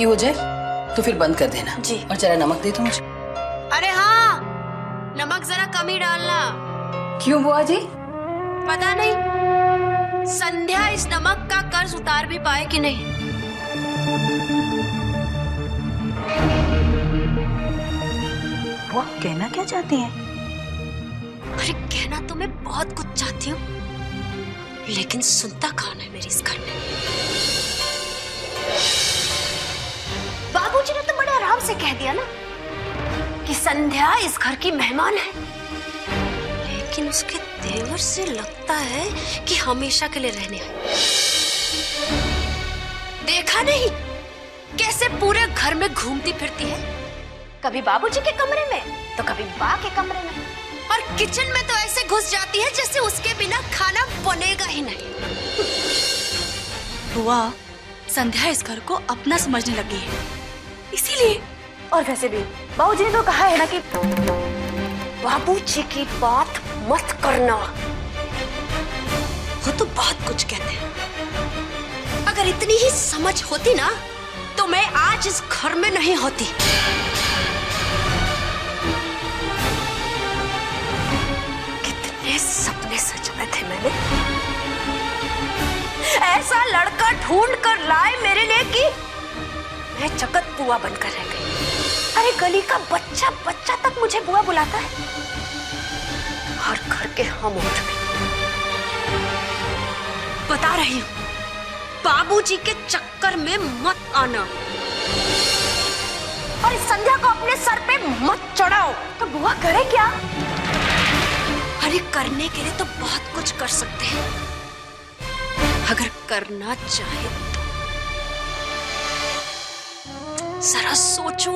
हो जाए तो फिर बंद कर देना जी। और जरा नमक दे दो मुझे। अरे हाँ, नमक जरा कम ही डालना। क्यों बुआ जी? पता नहीं संध्या इस नमक का कर्ज उतार भी पाए कि नहीं। वो कहना क्या चाहती हैं? अरे कहना तो मैं बहुत कुछ चाहती हूँ, लेकिन सुनता कौन है मेरी इस घर में। बाबूजी ने तो बड़े आराम से कह दिया ना कि संध्या इस घर की मेहमान है, लेकिन उसके तेवर से लगता है कि हमेशा के लिए रहने आई। देखा नहीं कैसे पूरे घर में घूमती फिरती है, कभी बाबूजी के कमरे में तो कभी बा के कमरे में, और किचन में तो ऐसे घुस जाती है जैसे उसके बिना खाना बनेगा ही नहीं। बुआ, संध्या इस घर को अपना समझने लगी है, इसीलिए। और वैसे भी बाबूजी ने तो कहा है ना कि बाबूजी की बात मत करना। वो तो बहुत कुछ कहते हैं। अगर इतनी ही समझ होती ना तो मैं आज इस घर में नहीं होती। कितने सपने सजाए थे मैंने, ऐसा लड़का ढूंढ कर लाए मेरे लिए कि मैं जगत बुआ बनकर रह गई। अरे गली का बच्चा बच्चा तक मुझे बुआ बुलाता है, हर घर के हम उठ गए। बता रही हूँ, बाबूजी के चक्कर में मत आना और इस संध्या को अपने सर पे मत चढ़ाओ। तो बुआ करे क्या? अरे करने के लिए तो बहुत कुछ कर सकते हैं, अगर करना चाहे तो। जरा सोचो,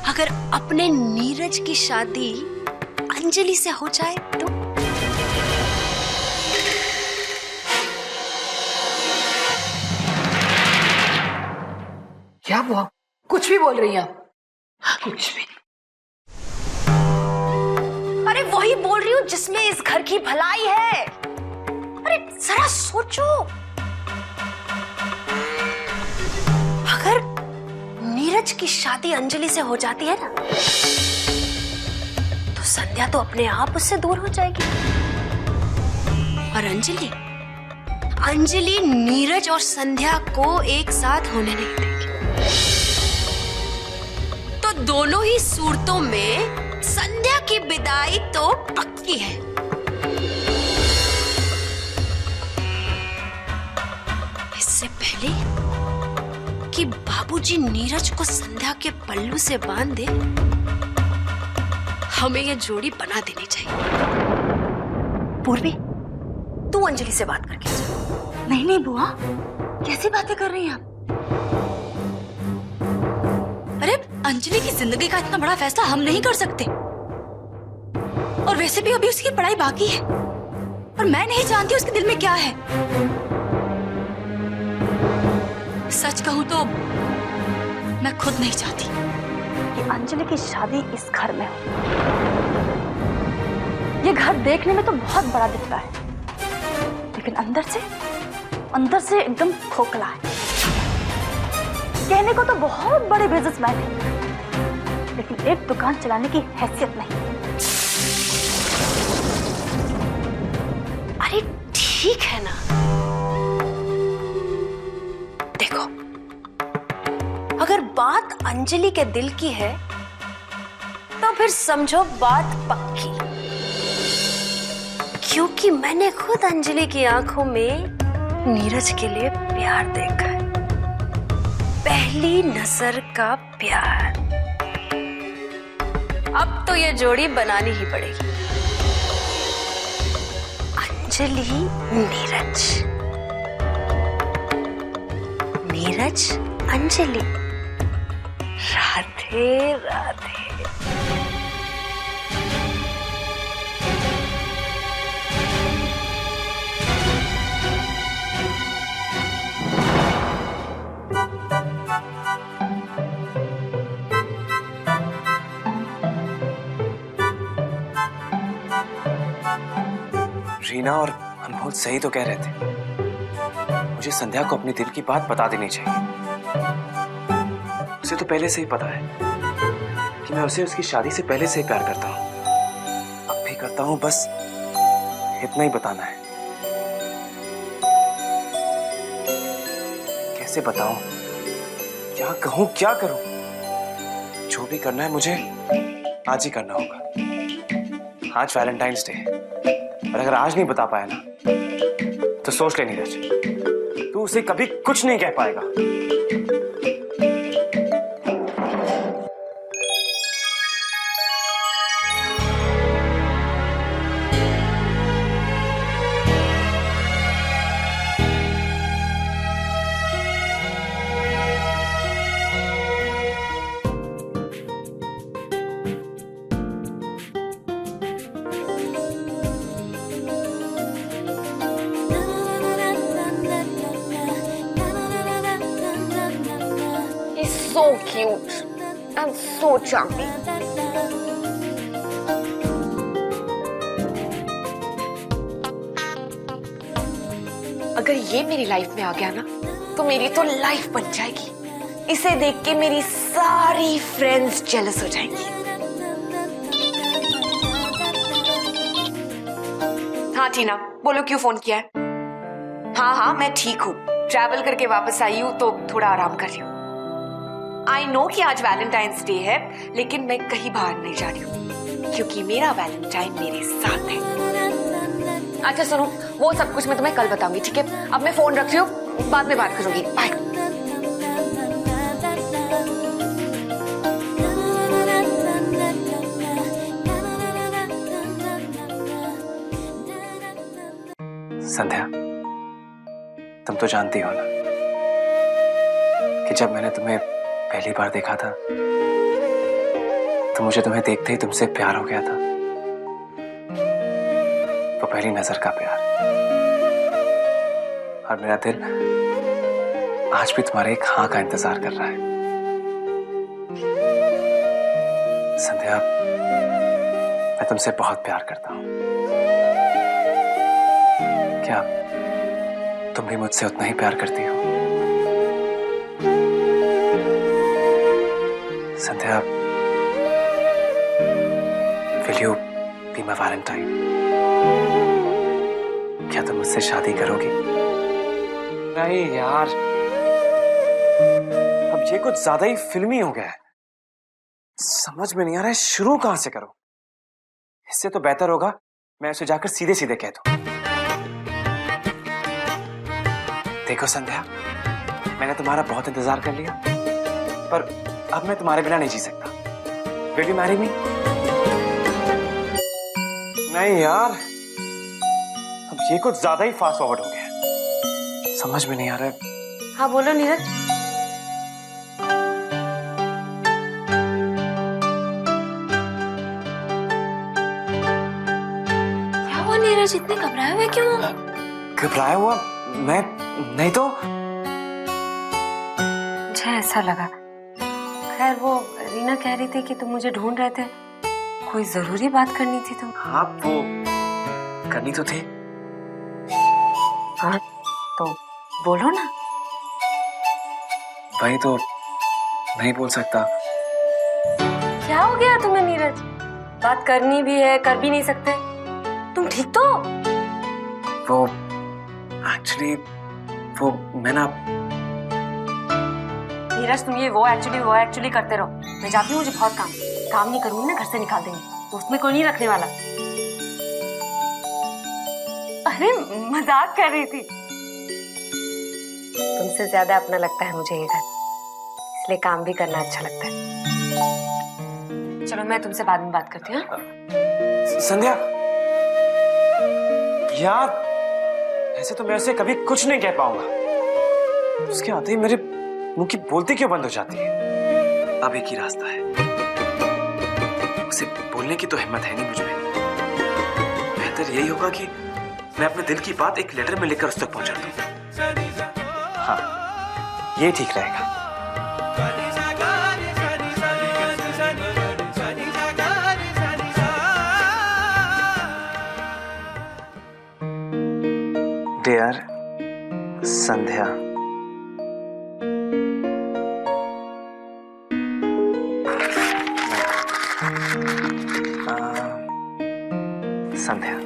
अगर अपने नीरज की शादी अंजलि से हो जाए तो? क्या बुआ, कुछ भी बोल रही हैं आप? कुछ भी। अरे वही बोल रही हूँ जिसमें इस घर की भलाई है। अरे जरा सोचो, अगर नीरज की शादी अंजलि से हो जाती है ना, तो संध्या तो अपने आप उससे दूर हो जाएगी, और अंजलि नीरज और संध्या को एक साथ होने नहीं देगी। तो दोनों ही सूरतों में संध्या की विदाई तो पक्की है। इससे पहले कि बाबूजी नीरज को संध्या के पल्लू से बांध दे, हमें ये जोड़ी बना देनी चाहिए। पूर्वी, तू अंजलि से बात करके जा। नहीं नहीं बुआ, कैसी बातें कर रही हैं आप? अरे अंजलि की जिंदगी का इतना बड़ा फैसला हम नहीं कर सकते, और वैसे भी अभी उसकी पढ़ाई बाकी है, और मैं नहीं जानती उसके दिल में क्या है। सच कहूं तो मैं खुद नहीं चाहती कि अंजलि की शादी इस घर में हो। ये घर देखने में तो बहुत बड़ा दिखता है, लेकिन अंदर से एकदम खोखला है। कहने को तो बहुत बड़े बिजनेसमैन है, लेकिन एक दुकान चलाने की हैसियत नहीं। अरे ठीक है ना, देखो, अगर बात अंजलि के दिल की है तो फिर समझो बात पक्की, क्योंकि मैंने खुद अंजलि की आंखों में नीरज के लिए प्यार देखा है, पहली नजर का प्यार। अब तो ये जोड़ी बनानी ही पड़ेगी, अंजलि नीरज, नीरज अंजलि। राधे राधे। रीना और अनमोल सही तो कह रहे थे, मुझे संध्या को अपने दिल की बात बता देनी चाहिए। उसे तो पहले से ही पता है कि मैं उसे उसकी शादी से पहले से ही प्यार करता हूँ। अब भी करता हूँ, बस इतना ही बताना है। कैसे बताऊं, क्या कहूं, क्या करूं? जो भी करना है मुझे आज ही करना होगा। आज वैलेंटाइंस डे है और अगर आज नहीं बता पाया ना तो सोच ले नीरज, तू उसे कभी कुछ नहीं कह पाएगा। So cute and so charming. अगर ये मेरी लाइफ में आ गया ना तो मेरी तो लाइफ बन जाएगी। इसे देख के मेरी सारी फ्रेंड्स जेलस हो जाएंगी। हाँ टीना, बोलो क्यों फोन किया है? हाँ, मैं ठीक हूँ। ट्रैवल करके वापस आई हूँ तो थोड़ा आराम कर रही हूँ। आई नो कि आज वैलेंटाइंस डे है, लेकिन मैं कहीं बाहर नहीं जा रही हूँ क्योंकि मेरा वैलेंटाइन मेरे साथ है। अच्छा सुनो, वो सब कुछ मैं तुम्हें कल बताऊंगी, ठीक है? अब मैं फोन रख रही हूँ, बाद में बात करूंगी। बाय। संध्या, तुम तो जानती हो ना कि जब मैंने तुम्हें पहली बार देखा था तो मुझे तुम्हें देखते ही तुमसे प्यार हो गया था। वो पहली नजर का प्यार। और मेरा दिल आज भी तुम्हारे एक हाँ का इंतजार कर रहा है। संध्या, मैं तुमसे बहुत प्यार करता हूं। क्या तुम भी मुझसे उतना ही प्यार करती हो? संध्या, will you be my Valentine? क्या तुम मुझसे शादी करोगी? नहीं यार, अब ये कुछ ज्यादा ही फिल्मी हो गया है। समझ में नहीं आ रहा है शुरू कहां से करूं। इससे तो बेहतर होगा मैं उसे जाकर सीधे सीधे कह दूं। देखो संध्या, मैंने तुम्हारा बहुत इंतजार कर लिया, पर अब मैं तुम्हारे बिना नहीं जी सकता। Will you marry me? नहीं यार, अब ये कुछ ज्यादा ही फास्ट फॉरवर्ड हो गया। समझ में नहीं आ रहा है। हाँ बोलो नीरज। क्या हुआ नीरज, इतने घबराए हुए क्यों? घबराया हुआ मैं नहीं तो। मुझे ऐसा लगा। खैर, वो रीना कह रही थी कि तुम मुझे ढूंढ रहे थे, कोई जरूरी बात करनी थी तुम? हाँ, वो करनी तो थी। हाँ तो बोलो ना। वही तो नहीं बोल सकता। क्या हो गया तुम्हें नीरज? बात करनी भी है, कर भी नहीं सकते। तुम ठीक तो? वो एक्चुअली वो मैं ना। नीरज, तुम ये वो एक्चुअली करते रहो। मैं जाती हूँ, मुझे बहुत काम नहीं करूंगी ना घर से निकाल देंगे, तो उसमें कोई नहीं रखने वाला। अरे मजाक कर रही थी। तुमसे ज्यादा अपना लगता है मुझे ये घर, इसलिए काम भी करना अच्छा लगता है। चलो मैं तुमसे बाद में बात करती हूँ। संध्या यार, ऐसे तो मैं उसे कभी कुछ नहीं कह पाऊंगा। उसके आते ही मेरे मुंह की बोलती क्यों बंद हो जाती है? अब एक ही रास्ता है, उसे बोलने की तो हिम्मत है नहीं मुझ में। बेहतर यही होगा कि मैं अपने दिल की बात एक लेटर में लिखकर उस तक पहुंचा दूं। हाँ, ये ठीक रहेगा। डियर संध्या, संध्या।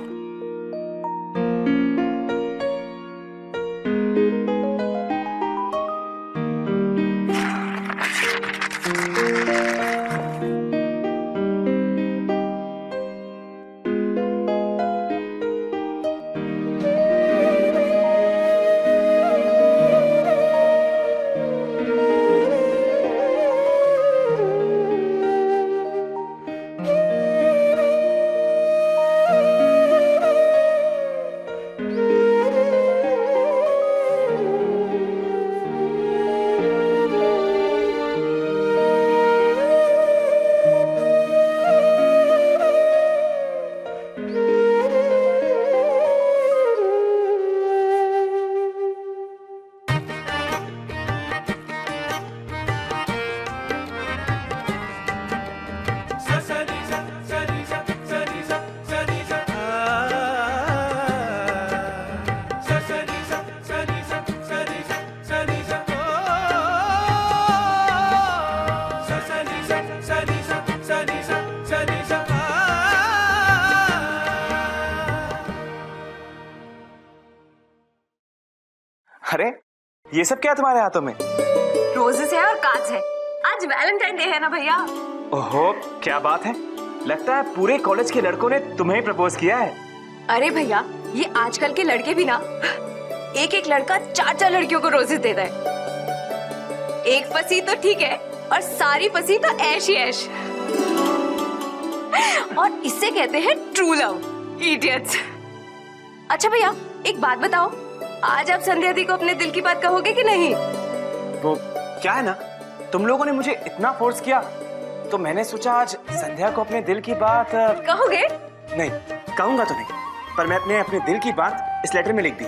अरे ये सब क्या तुम्हारे हाथों में? रोजेस है और कांच है। आज वैलेंटाइन डे है ना भैया। ओहो, क्या बात है, लगता है पूरे कॉलेज के लड़कों ने तुम्हें ही प्रपोज किया है। अरे भैया, ये आजकल के लड़के भी ना एक एक लड़का 4-4 लड़कियों को रोजेस देता है। एक फंसी तो ठीक है और सारी फंसी तो ऐश ही ऐश। और इससे कहते हैं ट्रू लव। इडियट्स। अच्छा भैया, एक बात बताओ, आज आप संध्या दी को अपने दिल की बात कहोगे कि नहीं? वो क्या है ना, तुम लोगों ने मुझे इतना फोर्स किया तो मैंने सोचा आज संध्या को अपने दिल की बात कहोगे? नहीं, कहूंगा तो नहीं, पर मैं अपने दिल की बात इस लेटर में लिख दी।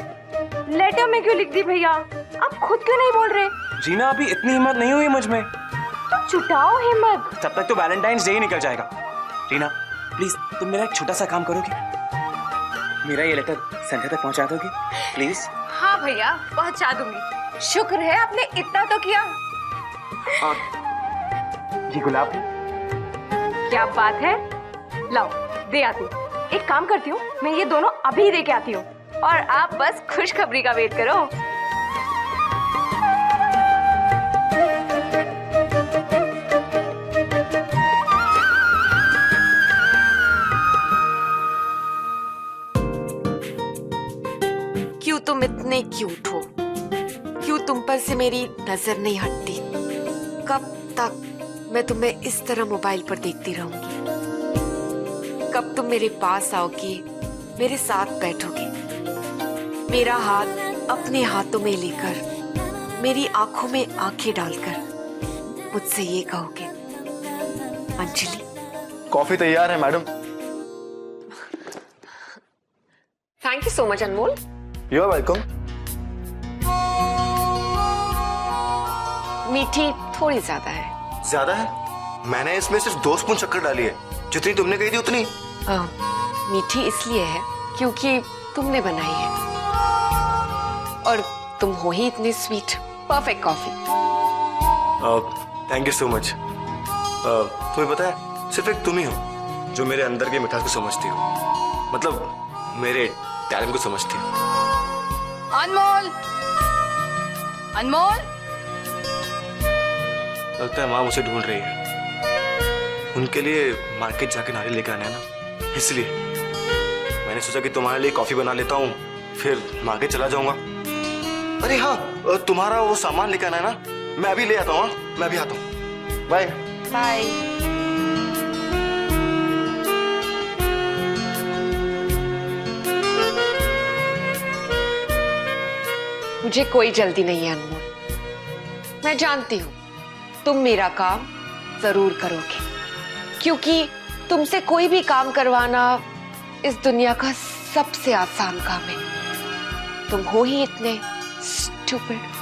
लेटर में क्यों लिख दी भैया? आप खुद क्यों नहीं बोल रहे? जीना, अभी इतनी हिम्मत नहीं हुई मुझ में। तो जुटाओ हिम्मत। तब तक तो वैलेंटाइंस डे ही निकल जाएगा। रीना, प्लीज तुम मेरा एक छोटा सा काम करोगे? मेरा ये लेटर संध्या तक पहुंचा दोगे प्लीज? हाँ भैया, पहुंचा दूंगी। शुक्र है आपने इतना तो किया। ये गुलाब। क्या बात है, लाओ दे आती हूँ। एक काम करती हूँ, मैं ये दोनों अभी दे के आती हूँ और आप बस खुशखबरी का वेट करो। क्यों तुम इतने क्यूट हो? क्यों तुम पर से मेरी नजर नहीं हटती? कब तक मैं तुम्हें इस तरह मोबाइल पर देखती रहूंगी? कब तुम मेरे पास आओगी, मेरे साथ बैठोगी, मेरा हाथ अपने हाथों में लेकर, मेरी आंखों में आंखें डालकर मुझसे ये कहोगे, अंजलि? कॉफी तैयार है madam. Thank you so much Anmol. You are welcome. मीठी थोड़ी ज्यादा है। ज्यादा है? मैंने इसमें सिर्फ 2 स्पून शक्कर डाली है, जितनी तुमने कही थी उतनी। मीठी इसलिए है क्योंकि तुमने बनाई है और तुम हो ही इतनी sweet. Perfect coffee. Thank you so much. तुम्हें पता है, सिर्फ एक तुम ही हो जो मेरे अंदर की मिठास को समझती हो, मतलब मेरे टैलेंट को समझती हो। अनमोल, अनमोल, लगता है माँ मुझे ढूंढ रही है। उनके लिए मार्केट जाके नारियल लेकर आना है ना, इसलिए मैंने सोचा कि तुम्हारे लिए कॉफी बना लेता हूँ, फिर मार्केट चला जाऊंगा। अरे हाँ, तुम्हारा वो सामान लेकर आना है ना, मैं अभी ले आता हूँ। मैं अभी आता हूँ। Bye bye. मुझे कोई जल्दी नहीं है अनमोल। मैं जानती हूँ तुम मेरा काम जरूर करोगे, क्योंकि तुमसे कोई भी काम करवाना इस दुनिया का सबसे आसान काम है। तुम हो ही इतने स्टूपिड।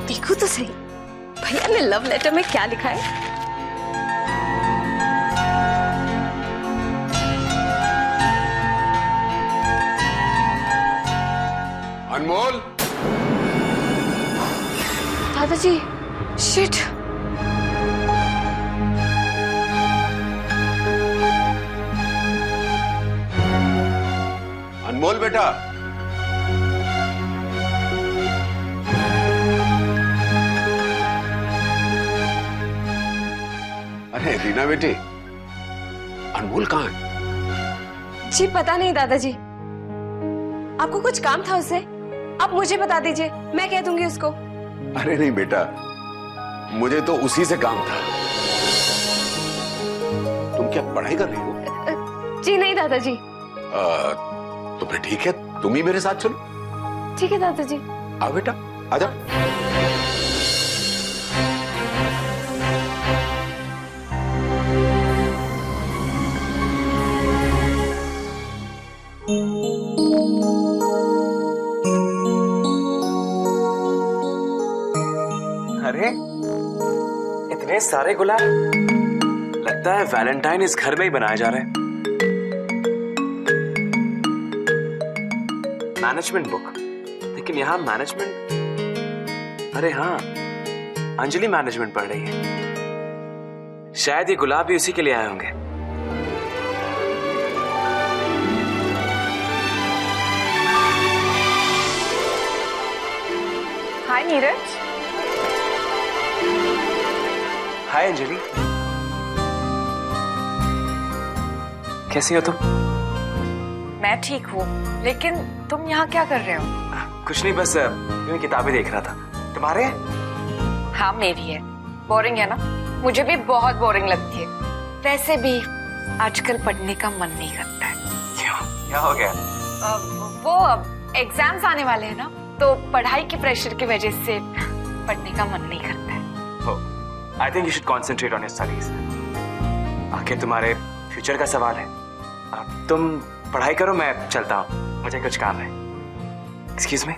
देखो तो सही, भैया ने लव लेटर में क्या लिखा है। अनमोल, दादाजी, शिट। अनमोल बेटा, अरे रीना बेटी, अनमोल कहाँ है? जी पता नहीं दादाजी, आपको कुछ काम था उससे? आप मुझे बता दीजिए, मैं कह दूंगी उसको। अरे नहीं बेटा, मुझे तो उसी से काम था। तुम क्या पढ़ाई कर रही हो? जी नहीं दादाजी। तो फिर ठीक है, तुम ही मेरे साथ चलो। ठीक है दादाजी। आओ बेटा, आजा। अरे इतने सारे गुलाब, लगता है वैलेंटाइन इस घर में ही बनाए जा रहे हैं। मैनेजमेंट बुक, लेकिन यहाँ मैनेजमेंट, अरे हाँ, अंजलि मैनेजमेंट पढ़ रही है। शायद ये गुलाब भी उसी के लिए आए होंगे। हाय नीरज। हाय अंजलि, कैसी हो तुम? मैं ठीक हूँ, लेकिन तुम यहाँ क्या कर रहे हो? कुछ नहीं, बस यूं किताबें देख रहा था। तुम्हारे? हाँ मेरी है। बोरिंग है ना? मुझे भी बहुत बोरिंग लगती है। वैसे भी आजकल पढ़ने का मन नहीं करता है। क्यों, क्या हो गया? वो एग्जाम्स आने वाले हैं ना, तो पढ़ाई के प्रेशर की वजह से पढ़ने का मन नहीं करता है। I think you should concentrate on your studies. आखिर तुम्हारे फ्यूचर का सवाल है। तुम पढ़ाई करो, मैं चलता हूँ, मुझे कुछ काम है। Excuse me?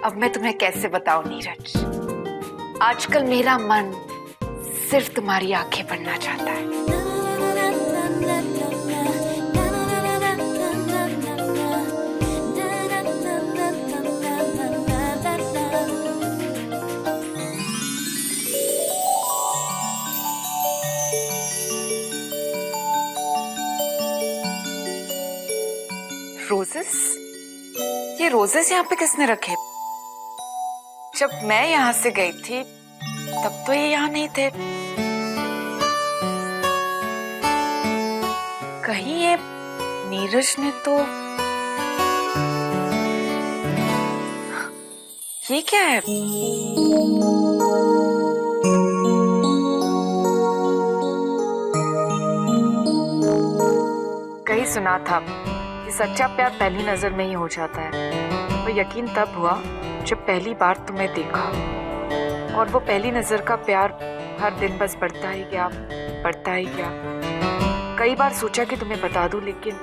अब मैं तुम्हें कैसे बताऊं नीरज, आजकल मेरा मन सिर्फ तुम्हारी आंखें पढ़ना चाहता है। रोजेस? ये रोजेस यहाँ पे किसने रखे? जब मैं यहाँ से गई थी तब तो ये यहाँ नहीं थे। कहीं ये नीरज ने तो, ये क्या है? कहीं सुना था कि सच्चा प्यार पहली नजर में ही हो जाता है। तो यकीन तब हुआ जब पहली बार तुम्हें देखा, और वो पहली नजर का प्यार हर दिन बस बढ़ता ही गया, बढ़ता ही गया। कई बार सोचा कि तुम्हें बता दूं, लेकिन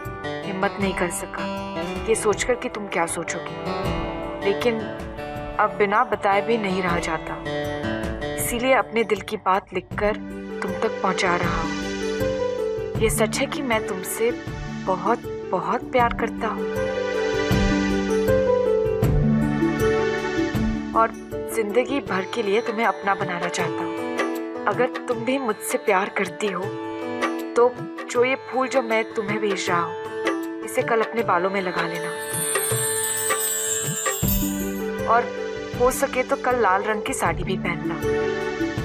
हिम्मत नहीं कर सका, ये सोचकर कि तुम क्या सोचोगी। लेकिन अब बिना बताए भी नहीं रहा जाता, इसीलिए अपने दिल की बात लिखकर तुम तक पहुंचा रहा हूँ। ये सच है कि मैं तुमसे बहुत बहुत प्यार करता हूँ, और जिंदगी भर के लिए तुम्हें अपना बनाना चाहता हूँ। अगर तुम भी मुझसे प्यार करती हो तो जो ये फूल जो मैं तुम्हें भेज रहा हूँ, इसे कल अपने बालों में लगा लेना, और हो सके तो कल लाल रंग की साड़ी भी पहनना।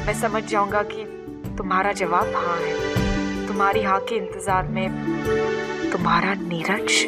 मैं समझ जाऊंगा कि तुम्हारा जवाब हाँ है। तुम्हारी हाँ के इंतजार में तुम्हारा नीरज।